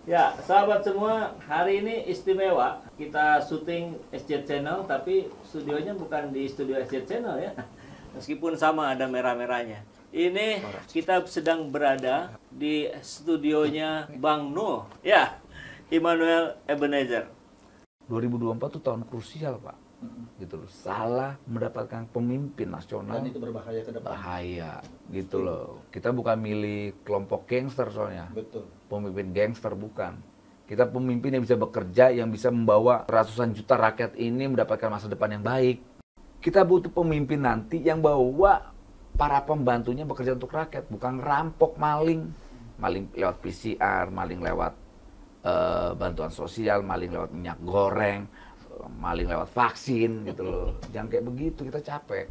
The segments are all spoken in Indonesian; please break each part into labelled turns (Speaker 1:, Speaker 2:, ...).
Speaker 1: Ya, sahabat semua, hari ini istimewa. Kita syuting SJ Channel, tapi studionya bukan di studio SJ Channel ya. Meskipun sama ada merah-merahnya. Ini kita sedang berada di studionya Bang Nuh. Ya, Immanuel Ebenezer.
Speaker 2: 2024 itu tahun krusial, Pak. Gitu loh. Salah mendapatkan pemimpin nasional.
Speaker 3: Dan itu berbahaya ke depan.
Speaker 2: Bahaya, gitu loh. Kita bukan milih kelompok gangster soalnya.
Speaker 3: Betul.
Speaker 2: Pemimpin gangster bukan. Kita pemimpin yang bisa bekerja, yang bisa membawa ratusan juta rakyat ini mendapatkan masa depan yang baik. Kita butuh pemimpin nanti yang bawa para pembantunya bekerja untuk rakyat, bukan rampok, maling. Maling lewat PCR, maling lewat bantuan sosial, maling lewat minyak goreng, maling lewat vaksin gitu loh. Jangan kayak begitu, kita capek.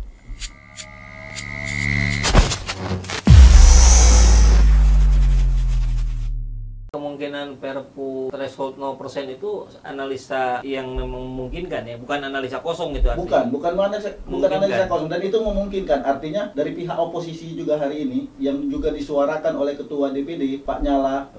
Speaker 1: Kemungkinan Perpu threshold 0% itu analisa yang memungkinkan ya, bukan analisa kosong gitu artinya.
Speaker 3: Bukan analisa kosong, dan itu memungkinkan. Artinya dari pihak oposisi juga hari ini yang juga disuarakan oleh Ketua DPD Pak Lanyala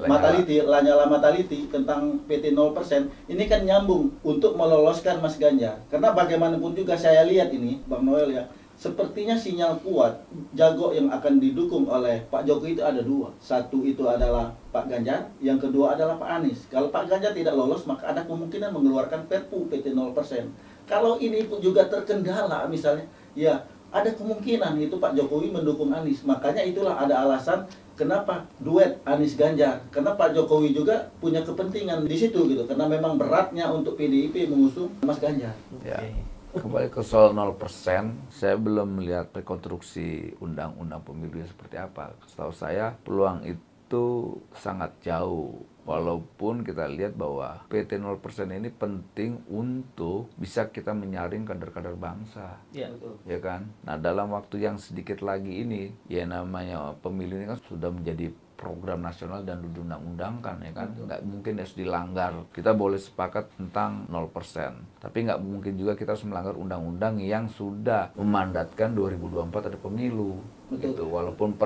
Speaker 3: Mataliti tentang PT 0%, ini kan nyambung untuk meloloskan Mas Ganjar. Karena bagaimanapun juga saya lihat ini Bang Noel ya, sepertinya sinyal kuat jago yang akan didukung oleh Pak Jokowi itu ada dua. Satu itu adalah Pak Ganjar, yang kedua adalah Pak Anies. Kalau Pak Ganjar tidak lolos, maka ada kemungkinan mengeluarkan Perpu PT 0%. Kalau ini pun juga terkendala misalnya, ya ada kemungkinan itu Pak Jokowi mendukung Anies. Makanya itulah ada alasan kenapa duet Anies Ganjar. Karena Pak Jokowi juga punya kepentingan di situ gitu. Karena memang beratnya untuk PDIP mengusung Mas Ganjar.
Speaker 2: Ya. Kembali ke soal 0%, saya belum melihat rekonstruksi undang-undang pemilu seperti apa. Setahu saya peluang itu sangat jauh. Walaupun kita lihat bahwa PT 0% ini penting untuk bisa kita menyaring kader-kader bangsa.
Speaker 1: Ya, betul.
Speaker 2: Ya kan? Nah, dalam waktu yang sedikit lagi ini, ya namanya pemilu ini kan sudah menjadi program nasional dan diundang-undangkan ya kan, nggak mungkin harus dilanggar. Kita boleh sepakat tentang 0%, tapi nggak mungkin juga kita harus melanggar undang-undang yang sudah memandatkan 2024 ada pemilu.
Speaker 3: Betul.
Speaker 2: Gitu. Walaupun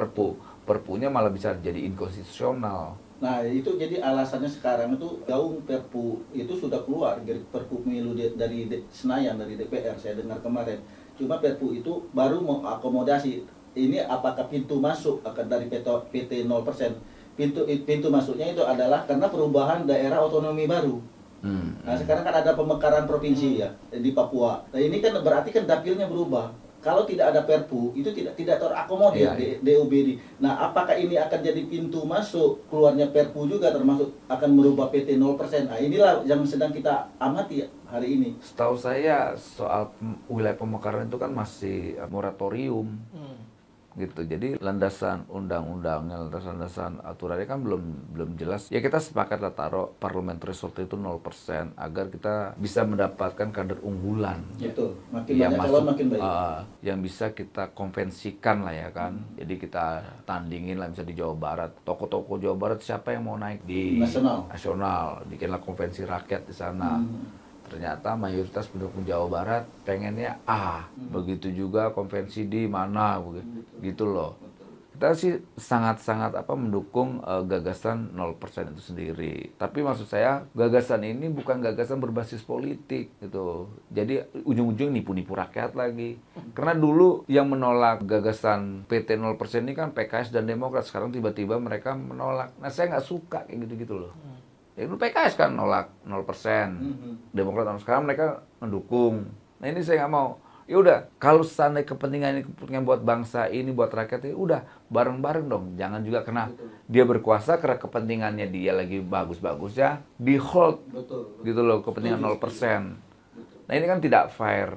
Speaker 2: perpunya malah bisa jadi inkonstitusional.
Speaker 3: Nah itu jadi alasannya sekarang itu gaung Perpu itu sudah keluar dari Perpu pemilu dari Senayan, dari DPR saya dengar kemarin. Cuma Perpu itu baru mau akomodasi. Ini apakah pintu masuk akan dari PT 0%? Pintu masuknya itu adalah karena perubahan daerah otonomi baru. Nah sekarang kan ada pemekaran provinsi ya di Papua. Nah ini kan berarti kan dapilnya berubah. Kalau tidak ada Perpu itu tidak terakomodir DOBD. Nah apakah ini akan jadi pintu masuk keluarnya Perpu juga termasuk akan merubah PT 0%? Nah inilah yang sedang kita amati hari ini.
Speaker 2: Setahu saya soal wilayah pemekaran itu kan masih moratorium. Gitu. Jadi landasan undang-undangnya, landasan aturannya kan belum jelas. Ya kita sepakatlah taruh parliamentary threshold itu 0% agar kita bisa mendapatkan kader unggulan.
Speaker 3: Betul. Makin banyak calon makin baik.
Speaker 2: Yang bisa kita konvensikan lah ya kan. Jadi kita tandingin lah bisa di Jawa Barat. Toko-toko Jawa Barat siapa yang mau naik di nasional. Bikinlah konvensi rakyat di sana. Ternyata mayoritas pendukung Jawa Barat pengennya A. Begitu juga konvensi di mana gitu loh. Kita sih sangat-sangat mendukung gagasan 0% itu sendiri. Tapi maksud saya gagasan ini bukan gagasan berbasis politik gitu. Jadi ujung-ujung nipu-nipu rakyat lagi. Karena dulu yang menolak gagasan PT 0% ini kan PKS dan Demokrat. Sekarang tiba-tiba mereka menolak. Nah saya nggak suka kayak gitu-gitu loh. Ya itu PKS kan nolak 0%, Demokrat sekarang mereka mendukung. Nah ini saya nggak mau. Ya udah, kalau seandainya kepentingan ini kepentingan buat bangsa ini, buat rakyat ini, udah bareng-bareng dong. Jangan juga karena dia berkuasa karena kepentingannya dia lagi bagus-bagus ya, di hold gitu loh kepentingan 0%. Nah ini kan tidak fair.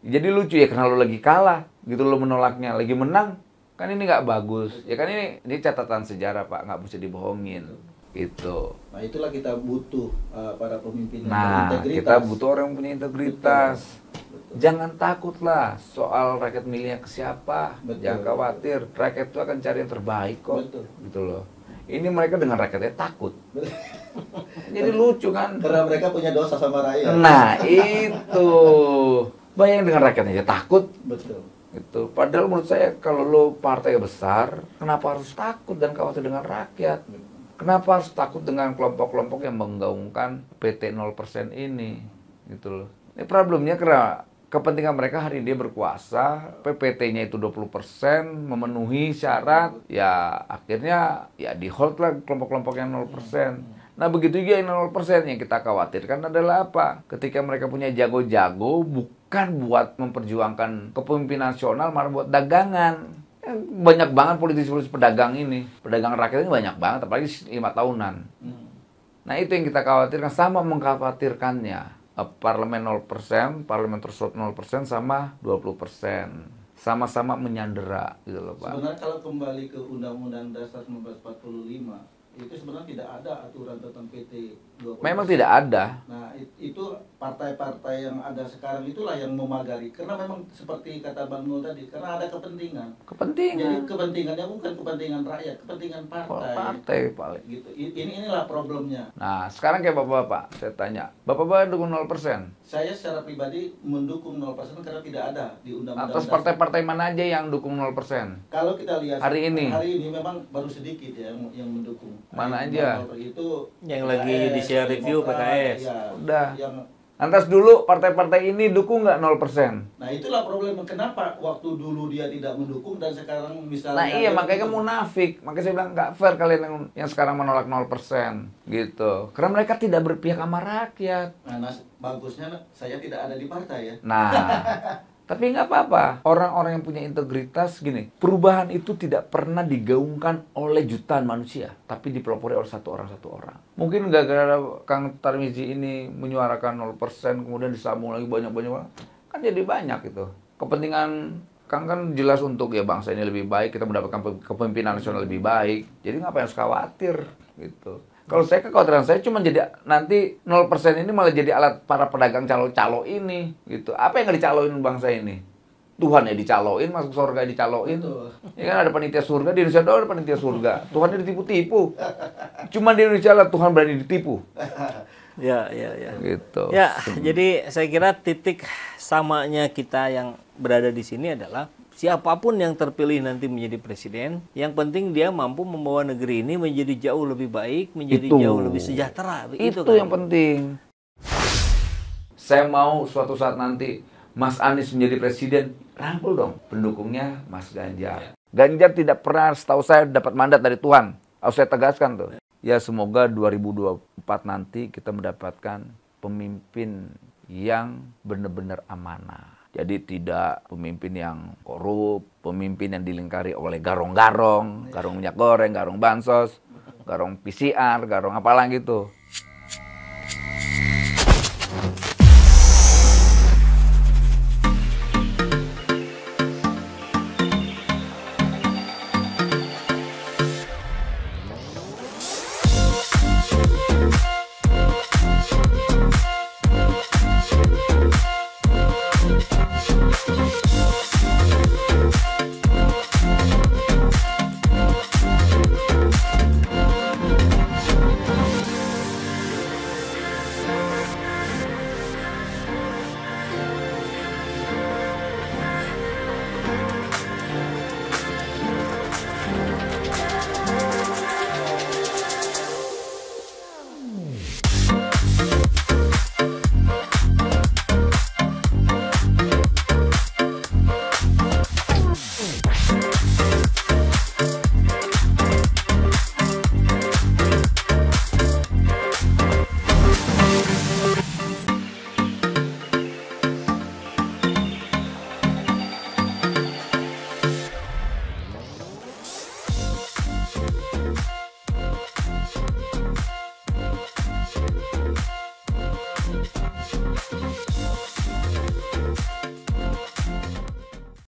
Speaker 2: Jadi lucu ya karena lo lagi kalah, gitu lo menolaknya, lagi menang, kan ini nggak bagus. Ya kan ini catatan sejarah Pak, nggak bisa dibohongin. Gitu.
Speaker 3: Nah itulah kita butuh para pemimpin yang
Speaker 2: berintegritas. Kita butuh orang yang punya integritas. Betul. Jangan takutlah soal rakyat milihnya ke siapa. Jangan khawatir, rakyat itu akan cari yang terbaik kok. Gitu loh. Ini mereka dengan rakyatnya takut. Jadi lucu kan?
Speaker 3: Karena mereka punya dosa sama rakyat.
Speaker 2: Nah itu, bayangin dengan rakyatnya aja takut.
Speaker 3: Betul.
Speaker 2: Gitu. Padahal menurut saya kalau lo partai besar, kenapa harus takut dan khawatir dengan rakyat? Kenapa harus takut dengan kelompok-kelompok yang menggaungkan PT 0% ini? Gitu loh. Ini problemnya karena kepentingan mereka hari ini berkuasa, PPT-nya itu 20%, memenuhi syarat, ya akhirnya ya di-hold lah kelompok-kelompok yang 0%. Nah begitu juga yang 0% yang kita khawatirkan adalah apa? Ketika mereka punya jago-jago, bukan buat memperjuangkan kepemimpinan nasional, malah buat dagangan. Banyak banget politisi-politisi pedagang ini. Pedagang rakyat ini banyak banget, apalagi 5 tahunan. Nah itu yang kita khawatirkan, sama mengkhawatirkannya. Parlemen 0%, parlemen tersebut 0% sama 20%. Sama-sama menyandera gitu loh Pak.
Speaker 3: Sebenarnya kalau kembali ke Undang-Undang Dasar 1945, itu sebenarnya tidak ada aturan tentang PT 20%.
Speaker 2: Memang tidak ada.
Speaker 3: Nah, itu partai-partai yang ada sekarang itulah yang memagari. Karena memang seperti kata Bang Nul tadi, karena ada kepentingan. Jadi kepentingannya bukan kepentingan rakyat, kepentingan partai.
Speaker 2: Partai paling.
Speaker 3: Gitu. Inilah problemnya.
Speaker 2: Nah, sekarang kayak Bapak-bapak, saya tanya, Bapak-bapak dukung 0%?
Speaker 3: Saya secara pribadi mendukung 0% karena tidak ada di Undang-Undang
Speaker 2: Atas partai-partai mana aja yang dukung 0%?
Speaker 3: Kalau kita lihat
Speaker 2: hari ini
Speaker 3: memang baru sedikit ya yang mendukung.
Speaker 2: Mana aja?
Speaker 3: Itu
Speaker 1: yang lagi di share review PKS.
Speaker 3: Ya,
Speaker 2: udah.
Speaker 3: Yang
Speaker 2: lantas dulu partai-partai ini dukung nggak 0%?
Speaker 3: Nah itulah problem kenapa waktu dulu dia tidak mendukung dan sekarang misalnya.
Speaker 2: Nah iya makanya kan munafik. Makanya saya bilang nggak fair kalian yang sekarang menolak 0% gitu. Karena mereka tidak berpihak sama rakyat.
Speaker 3: Nah bagusnya saya tidak ada di partai ya.
Speaker 2: Nah tapi nggak apa-apa. Orang-orang yang punya integritas gini, perubahan itu tidak pernah digaungkan oleh jutaan manusia, tapi dipelopori oleh satu orang. Mungkin gara-gara Kang Tarmizi ini menyuarakan 0%, kemudian disambung lagi banyak-banyak, kan jadi banyak itu. Kepentingan Kang kan jelas untuk ya bangsa ini lebih baik, kita mendapatkan kepemimpinan nasional lebih baik. Jadi ngapain harus khawatir gitu. Kalau saya kekhawatiran saya cuma jadi nanti 0% ini malah jadi alat para pedagang calo-calo ini gitu. Apa yang nggak dicaloin bangsa ini? Tuhan ya dicaloin, masuk surga dicaloin. Ya kan ada panitia surga, di Indonesia ada panitia surga. Tuhannya ditipu-tipu. Cuma di Indonesia lah Tuhan berani ditipu.
Speaker 1: Ya.
Speaker 2: Gitu.
Speaker 1: Ya, jadi saya kira titik samanya kita yang berada di sini adalah siapapun yang terpilih nanti menjadi presiden, yang penting dia mampu membawa negeri ini menjadi jauh lebih baik, menjadi jauh lebih sejahtera.
Speaker 2: Itu kan yang penting. Saya mau suatu saat nanti Mas Anies menjadi presiden, rangkul dong pendukungnya Mas Ganjar. Ganjar tidak pernah, setahu saya, dapat mandat dari Tuhan. Harus saya tegaskan tuh. Ya semoga 2024 nanti kita mendapatkan pemimpin yang benar-benar amanah. Jadi tidak pemimpin yang korup, pemimpin yang dilingkari oleh garong-garong, garong minyak goreng, garong bansos, garong PCR, garong apalah gitu.